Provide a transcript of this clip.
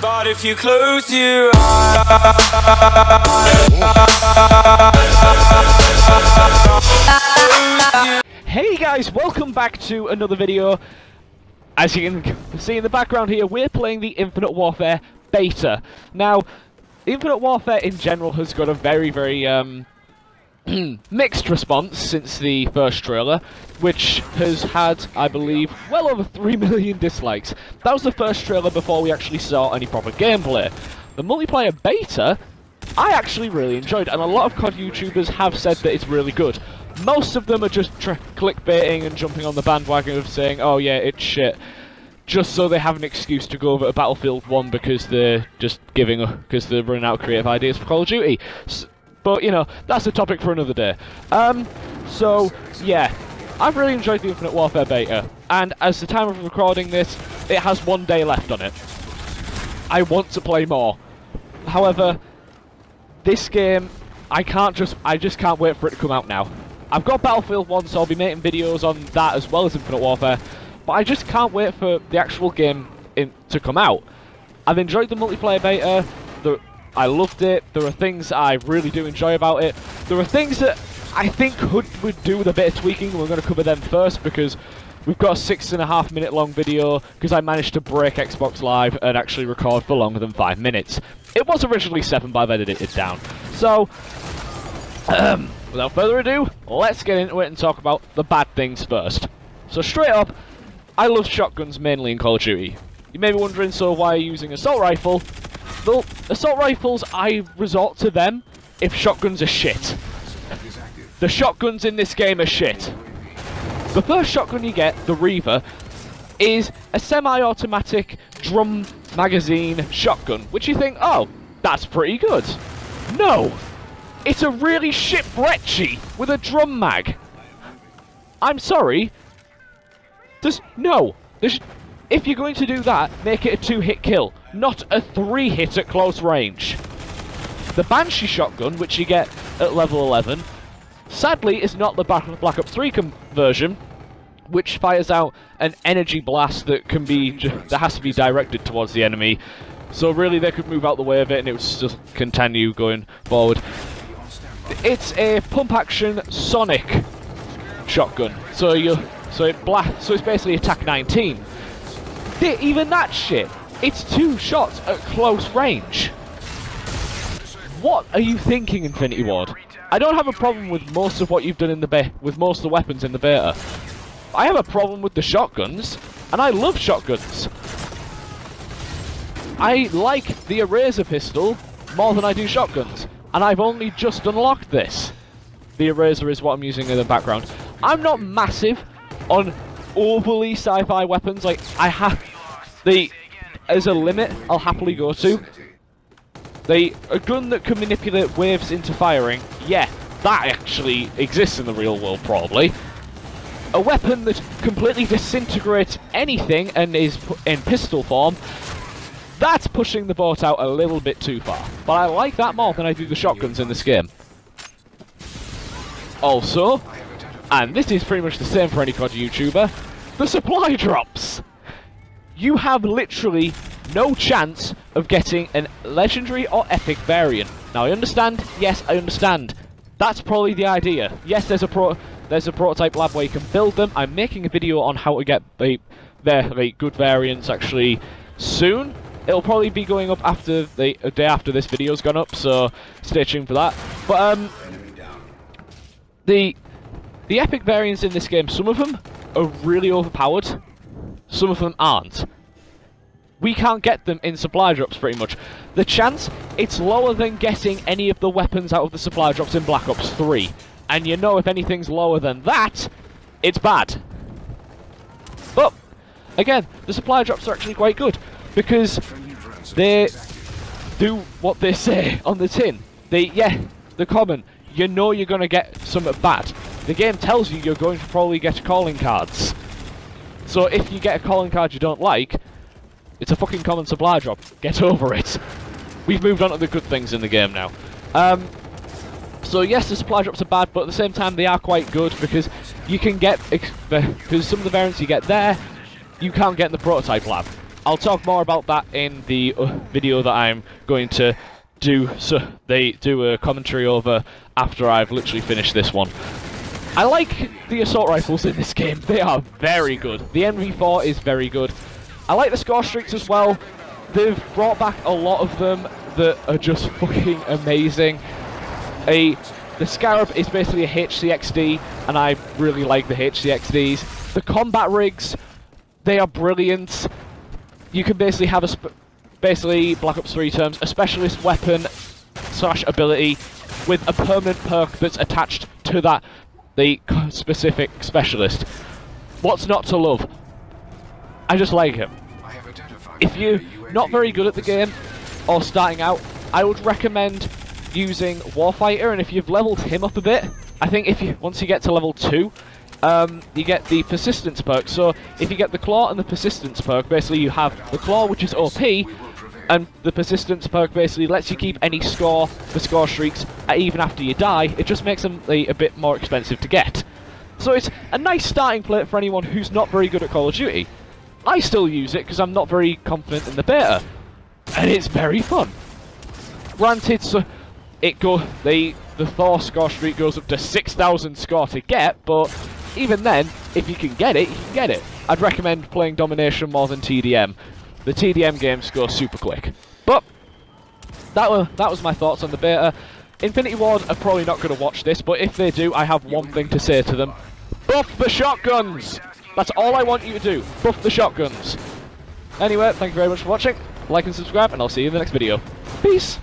But if you close your eyes, hey guys, welcome back to another video. As you can see in the background here, we're playing the Infinite Warfare beta. Now, Infinite Warfare in general has got a very mixed response since the first trailer, which has had, I believe, well over 3 million dislikes. That was the first trailer before we actually saw any proper gameplay. The multiplayer beta, I actually really enjoyed, and a lot of COD YouTubers have said that it's really good. Most of them are just clickbaiting and jumping on the bandwagon of saying, oh yeah, it's shit, just so they have an excuse to go over to Battlefield 1 because they're just because they're running out of creative ideas for Call of Duty. But, you know, that's a topic for another day. So, yeah, I've really enjoyed the Infinite Warfare beta, and as the time of recording this, it has 1 day left on it. I want to play more. However, this game, I just can't wait for it to come out now. I've got Battlefield 1, so I'll be making videos on that as well as Infinite Warfare, but I just can't wait for the actual game to come out. I've enjoyed the multiplayer beta. I loved it. There are things I really do enjoy about it. There are things that I think would do with a bit of tweaking, and we're going to cover them first because we've got a 6.5 minute long video because I managed to break Xbox Live and actually record for longer than 5 minutes. It was originally 7, but I've edited it down. So, without further ado, let's get into it and talk about the bad things first. So straight up, I love shotguns mainly in Call of Duty. You may be wondering, so why are you using assault rifle? Well, assault rifles, I resort to them if shotguns are shit. The shotguns in this game are shit. The first shotgun you get, the Reaver, is a semi-automatic drum magazine shotgun, which you think, oh, that's pretty good. No! It's a really shit Brecci with a drum mag. I'm sorry. If you're going to do that, make it a 2-hit kill, not a 3-hit at close range. The Banshee shotgun, which you get at level 11, sadly is not the Black Ops 3 version, which fires out an energy blast that has to be directed towards the enemy. So really, they could move out the way of it, and it would just continue going forward. It's a pump-action sonic shotgun, so it's basically attack 19. Even that shit, it's 2 shots at close range. What are you thinking, Infinity Ward? I don't have a problem with most of what you've done with most of the weapons in the beta. I have a problem with the shotguns, and I love shotguns. I like the Eraser pistol more than I do shotguns, and I've only just unlocked this. The Eraser is what I'm using in the background. I'm not massive on overly sci-fi weapons. Like, as a limit, I'll happily go to. A gun that can manipulate waves into firing, yeah, that actually exists in the real world, probably. A weapon that completely disintegrates anything and is in pistol form, that's pushing the boat out a little bit too far. But I like that more than I do the shotguns in this game. Also, and this is pretty much the same for any COD YouTuber, the supply drops. You have literally no chance of getting a legendary or epic variant. Now I understand, yes, I understand. That's probably the idea. Yes, there's a prototype lab where you can build them. I'm making a video on how to get their good variants actually soon. It'll probably be going up after a day after this video's gone up, so stay tuned for that. But the epic variants in this game, some of them are really overpowered, some of them aren't. We can't get them in supply drops, pretty much. The chance, it's lower than getting any of the weapons out of the supply drops in Black Ops 3. And you know if anything's lower than that, it's bad. But, again, the supply drops are actually quite good, because they do what they say on the tin. They're common. You know you're going to get something bad. The game tells you you're going to probably get calling cards. So if you get a calling card you don't like, it's a fucking common supply drop. Get over it. We've moved on to the good things in the game now. So yes, the supply drops are bad, but at the same time they are quite good because you can get... because some of the variants you get there, you can't get in the prototype lab. I'll talk more about that in the video that I'm going to do. So they do a commentary over after I've literally finished this one. I like the assault rifles in this game. They are very good. The MV4 is very good. I like the score streaks as well. They've brought back a lot of them that are just fucking amazing. The Scarab is basically a HCXD, and I really like the HCXDs. The combat rigs, they are brilliant. You can basically have basically Black Ops 3 terms, a specialist weapon / ability with a permanent perk that's attached to that, the specific specialist. What's not to love? I just like it. If you're not very good at the game, or starting out, I would recommend using Warfighter, and if you've leveled him up a bit, I think once you get to level 2, you get the Persistence perk. So if you get the Claw and the Persistence perk, basically you have the Claw, which is OP, and the Persistence perk basically lets you keep any score, the score streaks, even after you die. It just makes them a bit more expensive to get. So it's a nice starting plate for anyone who's not very good at Call of Duty. I still use it because I'm not very confident in the beta, and it's very fun. Granted, so the Thor score streak goes up to 6,000 score to get, but even then, if you can get it, you can get it. I'd recommend playing Domination more than TDM. The TDM games go super quick. But that was my thoughts on the beta. Infinity Ward are probably not going to watch this, but if they do, I have one thing to say to them. Buff the shotguns! That's all I want you to do. Buff the shotguns. Anyway, thank you very much for watching. Like and subscribe, and I'll see you in the next video. Peace!